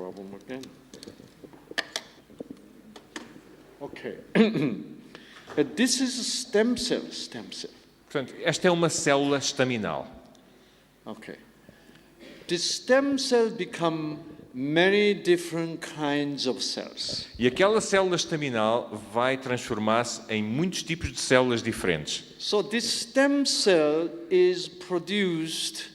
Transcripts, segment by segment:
problem again. Okay. This is a stem cell. Portanto, esta é uma célula estaminal. Okay. This stem cell become many different kinds of cells. E aquela célula estaminal vai transformar-se em muitos tipos de células diferentes. So this stem cell is produced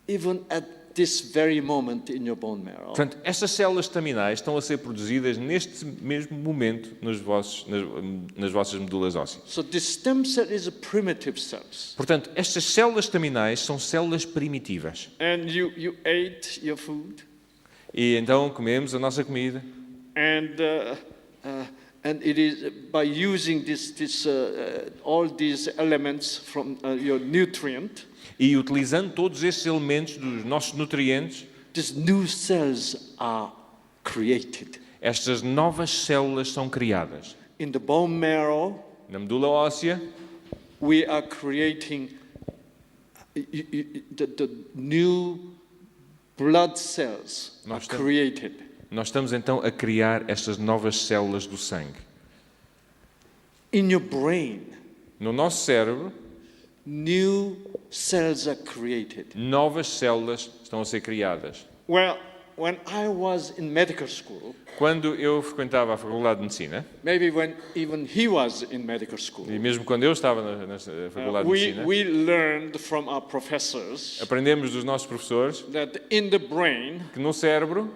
even at this very moment in your bone marrow. Portanto, estas células estaminais estão a ser produzidas neste mesmo momento nas vossas medulas ósseas. So this stem cell is a primitive cells. Portanto, estas células estaminais são células primitivas. And you ate your food. E então comemos a nossa comida. And it is by using all these elements from your nutrient. E utilizando todos estes elementos dos nossos nutrientes, These new cells are created. estas novas células são criadas. In the bone marrow, Na medula óssea, we are creating the new blood cells are created. nós estamos então a criar estas novas células do sangue. In your brain, No nosso cérebro, new cells are created. novas células estão a ser criadas. Well, when I was in medical school, Quando eu frequentava a Faculdade de Medicina, maybe when even he was in medical school, e mesmo quando eu estava na Faculdade de Medicina, we learned from our professors aprendemos dos nossos professores that in the brain, que no cérebro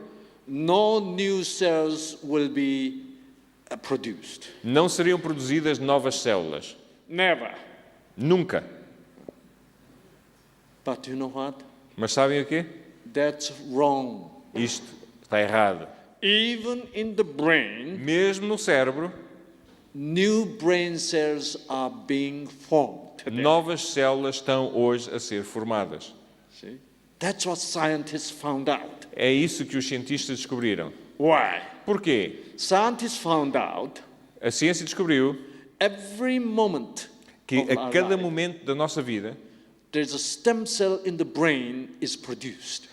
no new cells will be produced. não seriam produzidas novas células. Never. Nunca. But you know what? Mas sabem o quê? That's wrong. Isto está errado. Even in the brain, Mesmo no cérebro, new brain cells are being formed today. novas células estão hoje a ser formadas. See? That's what scientists found out. É isso que os cientistas descobriram. Why? Porquê? Scientists found out A ciência descobriu every moment que of a our cada life, momento da nossa vida, there's a stem cell in the brain is produced.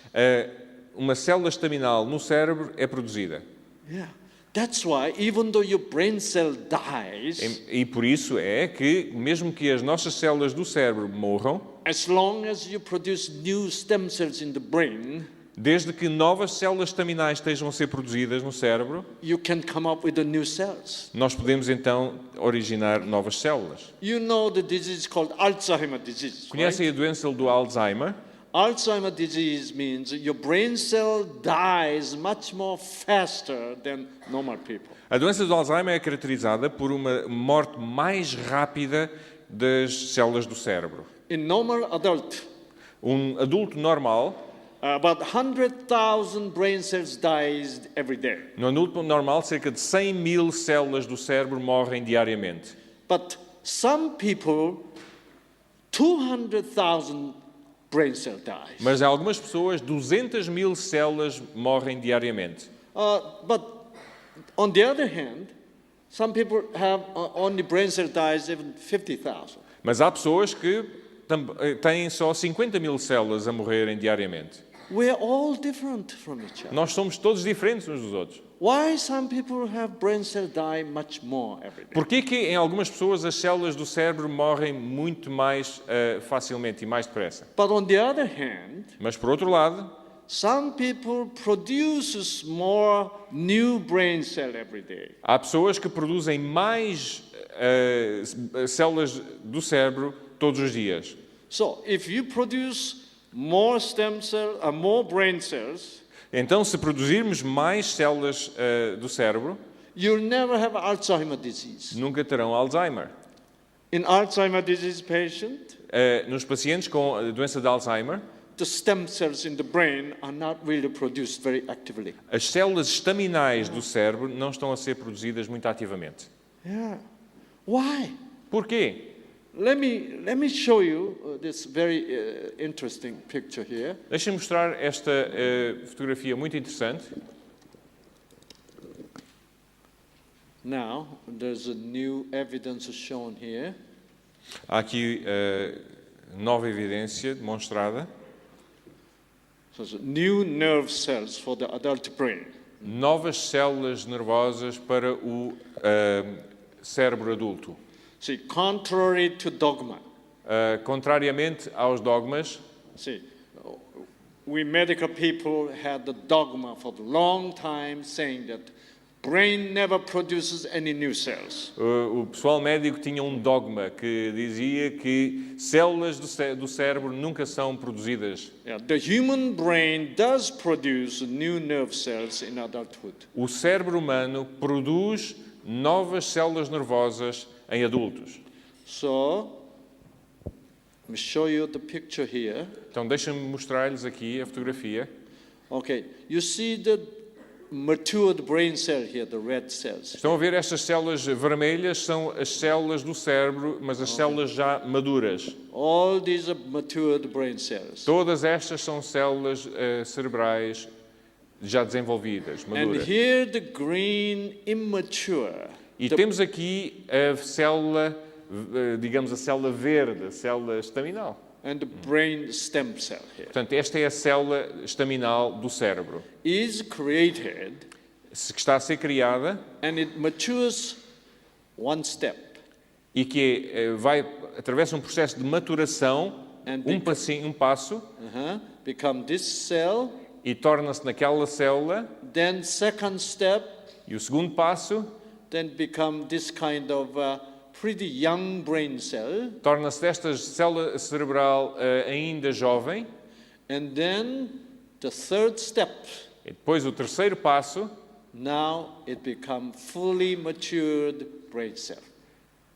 uma célula estaminal no cérebro é produzida. Yeah. That's why even though your brain cell dies, E por isso é que, mesmo que as nossas células do cérebro morram, as long as you produce new stem cells in the brain, desde que novas células estaminais estejam a ser produzidas no cérebro, you can come up with the new cells. nós podemos então originar novas células. You know the disease called Alzheimer disease, right? Conhecem a doença do Alzheimer? Alzheimer disease means your brain cell dies much more faster than normal people. A doença do Alzheimer é caracterizada por uma morte mais rápida das células do cérebro. In normal adult, Um adulto normal, about 100,000 brain cells dies every day. no adulto normal, cerca de 100 mil células do cérebro morrem diariamente. But some people, 200,000 brain cell dies. Mas em algumas pessoas, 200 mil células morrem diariamente. But on the other hand, some people have only brain cell dies even 50,000. Mas há pessoas que têm só 50 mil células a morrerem diariamente. We're all different from each other. Nós somos todos diferentes uns dos outros. Why some people have brain cell die much more every day? Porquê que em algumas pessoas as células do cérebro morrem muito mais facilmente e mais depressa? But on the other hand, Mas por outro lado, some people produces more new brain cell every day. há pessoas que produzem mais células do cérebro todos os dias. So if you produce more stem cell, more brain cells, Então, se produzirmos mais células do cérebro, you'll never have Alzheimer disease. nunca terão Alzheimer. In Alzheimer disease patient, Nos pacientes com a doença de Alzheimer, the stem cells in the brain are not really produced very actively. as células estaminais do cérebro não estão a ser produzidas muito ativamente. Yeah. Why? Porquê? Let me show you this very interesting picture here. Deixem-me mostrar esta fotografia muito interessante. Now, there's a new evidence shown here. Há aqui nova evidência demonstrada. So new nerve cells for the adult brain. Novas células nervosas para o cérebro adulto. See, contrary to dogma. Contrariamente aos dogmas, See, we medical people had the dogma for a long time saying that brain never produces any new cells. o pessoal médico tinha um dogma que dizia que células do cérebro nunca são produzidas. Yeah, the human brain does produce new nerve cells in adulthood. O cérebro humano produz novas células nervosas em adultos. So, let me show you the picture here. Então, deixem-me mostrar-lhes aqui a fotografia. Okay, you see the matured brain cell here, the red cells. Estão a ver estas células vermelhas? São as células do cérebro, mas as células já maduras. All these are matured brain cells. Todas estas são células cerebrais já desenvolvidas, And maduras. here the green immature. E temos aqui a célula, digamos, a célula verde, a célula estaminal. And the brain stem cell here Portanto, esta é a célula estaminal do cérebro, is created que está a ser criada and it matures one step. e que atravessa um processo de maturação, And um passo, Become this cell. e torna-se naquela célula, Then second step, e o segundo passo then become this kind of pretty young brain cell. torna-se desta célula cerebral ainda jovem, And then the third step, e depois o terceiro passo now it becomes fully matured brain cell.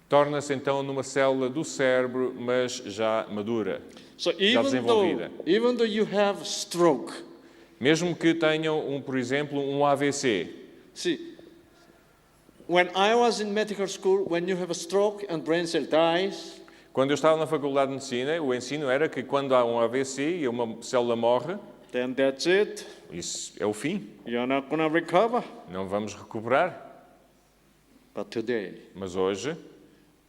torna-se então numa célula do cérebro, mas já madura. So Já desenvolvida. even though you have stroke, Mesmo que tenham, por exemplo, um AVC. see, when I was in medical school, when you have a stroke and brain cell dies, Quando eu estava na Faculdade de Medicina, o ensino era que quando há um AVC e uma célula morre, then that's it. isso é o fim. You're not going to recover. Não vamos recuperar. But today, Mas hoje,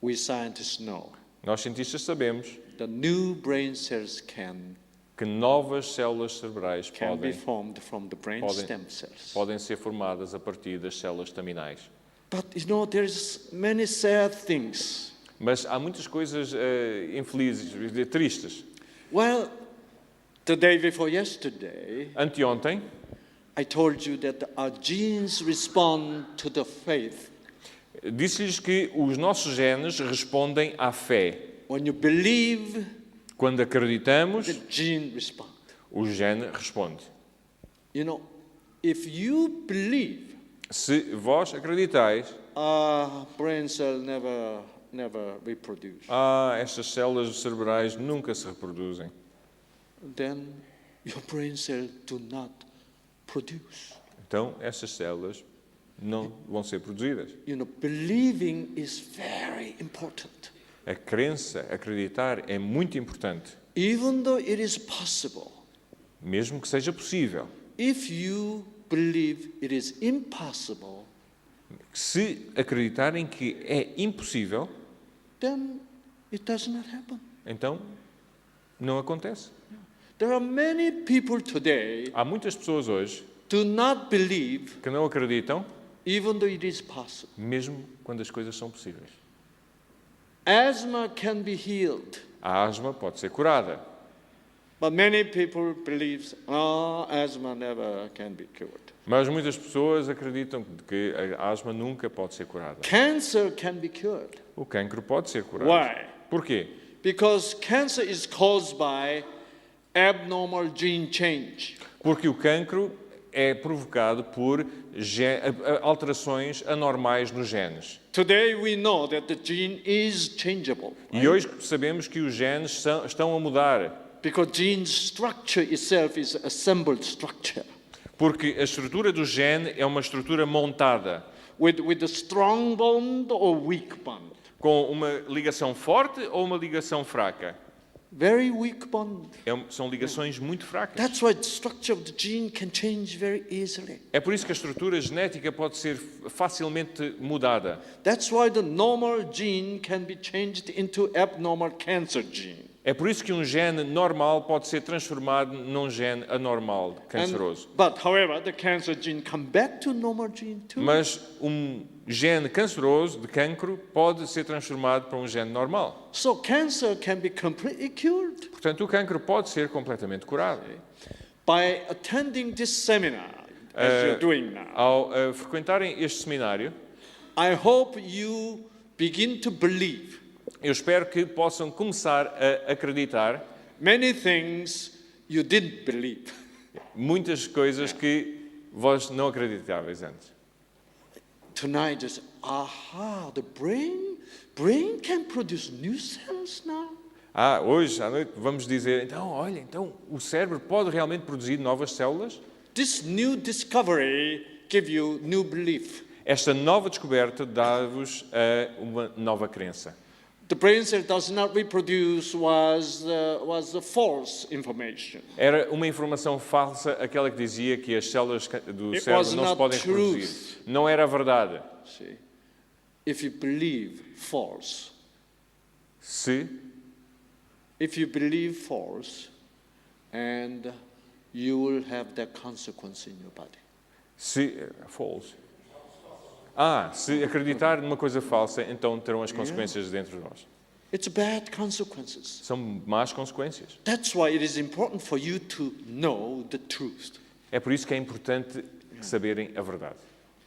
we scientists know nós cientistas sabemos the new brain cells can que novas células cerebrais be formed from the brain podem- stem cells. podem ser formadas a partir das células estaminais. But you know, there's many sad things. Mas há muitas coisas infelizes, tristes. Well, the day before yesterday, Anteontem, I told you that our genes respond to the faith. disse-lhes que os nossos genes respondem à fé. When you believe, Quando acreditamos, the gene responds. o gene responde. You know, if you believe, Se vós acreditais, brain cell never reproduce, estas células cerebrais nunca se reproduzem, then your brain cell do not produce. então essas células não vão ser produzidas. You know, believing is very important. A crença, acreditar, é muito importante, Even though it is possible, mesmo que seja possível. if you believe it is impossible, Se acreditarem que é impossível, then it does not happen. então não acontece. There are many people today Há muitas pessoas hoje do not believe que não acreditam, even though it is possible. mesmo quando as coisas são possíveis. Asthma can be healed, A asma pode ser curada, but many people believe, asthma never can be cured. mas muitas pessoas acreditam que a asma nunca pode ser curada. Cancer can be cured. O cancro pode ser curado. Why? Porquê? Because cancer is caused by abnormal gene change. Porque o cancro é provocado por alterações anormais nos genes. Today we know that the gene is changeable E hoje sabemos que os genes estão a mudar, because gene structure itself is assembled structure porque a estrutura do gene é uma estrutura montada, with a strong bond or weak bond. com uma ligação forte ou uma ligação fraca. Very weak bond. São ligações muito fracas. That's why the structure of the gene can change very easily. É por isso que a estrutura genética pode ser facilmente mudada. That's why the normal gene can be changed into abnormal cancer gene. É por isso que um gene normal pode ser transformado num gene anormal, canceroso. But however, the cancer gene come back to normal gene too. Mas um gene canceroso de cancro pode ser transformado para um gene normal. So cancer can be completely cured. Portanto, o cancro pode ser completamente curado. By attending this seminar, as you're doing now, Ao frequentarem este seminário, I hope you begin to believe eu espero que possam começar a acreditar many things you didn't believe. muitas coisas que vós não acreditáveis antes. Tonight, just the brain can produce new cells now. Hoje à noite vamos dizer, então o cérebro pode realmente produzir novas células? This new discovery give you new belief. Esta nova descoberta dá-vos uma nova crença. The brain cell does not reproduce was the false information. Era uma informação falsa aquela que dizia que as células do It cérebro was não se not podem truth. reproduzir. Não era a verdade. See, if you believe false, and you will have that consequence in your body. False. Se acreditar numa coisa falsa, então terão as consequências dentro de nós. It's bad consequences. São más consequências. That's why it is important for you to know the truth. É por isso que é importante saberem a verdade.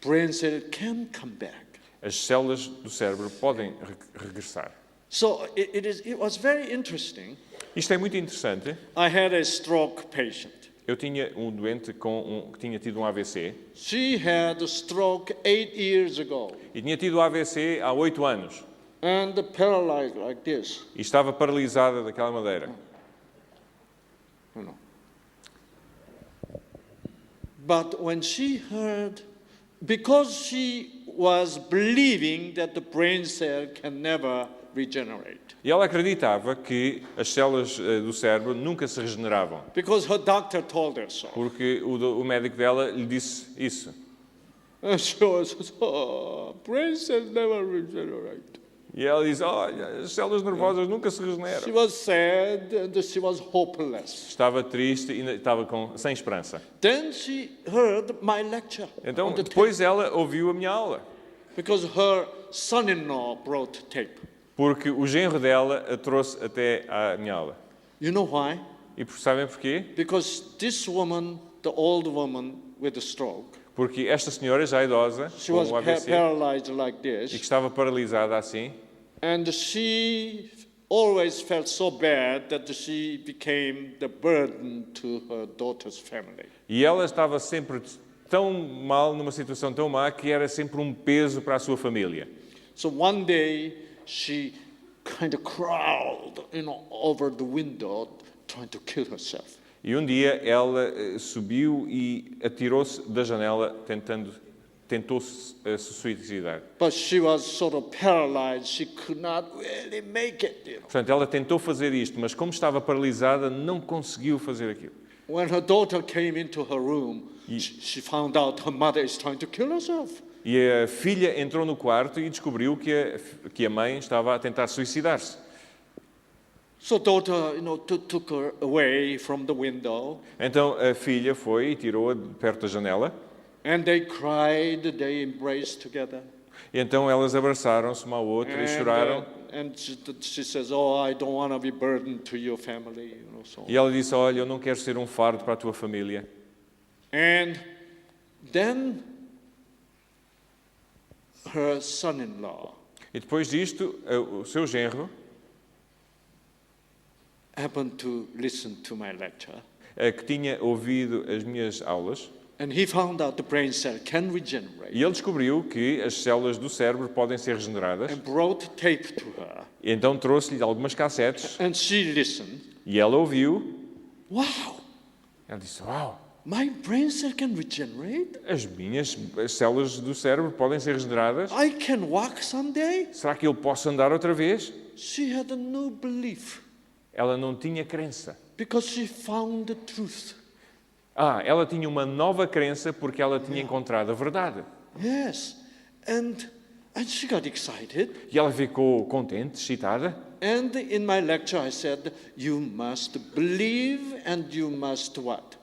Brain cell can come back. As células do cérebro podem regressar. So it was very interesting. Isto é muito interessante. I had a stroke patient. Eu tinha um doente que tinha tido um AVC. She had a stroke 8 years ago E tinha tido AVC há 8 anos. and paralyzed like this. E estava paralisada daquela maneira. You know. But when she heard, because she was believing that the brain cell can never regenerate. E ela acreditava que as células do cérebro nunca se regeneravam. Because her doctor told her so. Porque o médico dela lhe disse isso. And she was, brain cells never regenerate. E ela disse, as células nervosas nunca se She regeneram. was sad and she was hopeless. Estava triste e estava sem esperança. Then she heard my lecture. Então, on the depois ela ouviu a minha aula. tape, because her son-in-law brought tape. Porque o genro dela a trouxe até à minha aula. You know why? E sabem porquê? Because this woman, the old woman with the stroke, Porque esta senhora, já idosa, she com was um AVC, paralyzed like e que this, estava paralisada assim, and she always felt so bad that she became the burden to her daughter's family. e ela estava sempre tão mal, numa situação tão má, que era sempre um peso para a sua família. So one day she kind of crawled, over the window, trying to kill herself. E um dia ela subiu e atirou-se da janela tentou se suicidar. But she was sort of paralyzed. She could not really make it. Portanto, ela tentou fazer isto, mas como estava paralisada, não conseguiu fazer aquilo. When her daughter came into her room, she found out her mother is trying to kill herself. E a filha entrou no quarto e descobriu que a mãe estava a tentar suicidar-se. So daughter, took her away from the window, Então a filha foi e tirou-a de perto da janela. and they cried. They embraced together. E então elas abraçaram-se uma à outra e choraram. And she says, "Oh, I don't want to be burdened to your family." So. E ela disse, olha, eu não quero ser um fardo para a tua família. And then her son-in-law E depois disto, o seu genro, happened to listen to my lecture, que tinha ouvido as minhas aulas, and he found out the brain cell can regenerate, e ele descobriu que as células do cérebro podem ser regeneradas. and brought tape to her. E então trouxe-lhe algumas cassetes And she listened. e ela ouviu. Wow, Ela disse, uau, my brain cell can regenerate? as minhas células do cérebro podem ser regeneradas? I can walk someday? Será que eu posso andar outra vez? She had a new belief Ela não tinha crença. because she found the truth. Ela tinha uma nova crença porque ela tinha encontrado a verdade. Yes, and she got excited. E ela ficou contente, excitada. And in my lecture, I said, you must believe and you must what?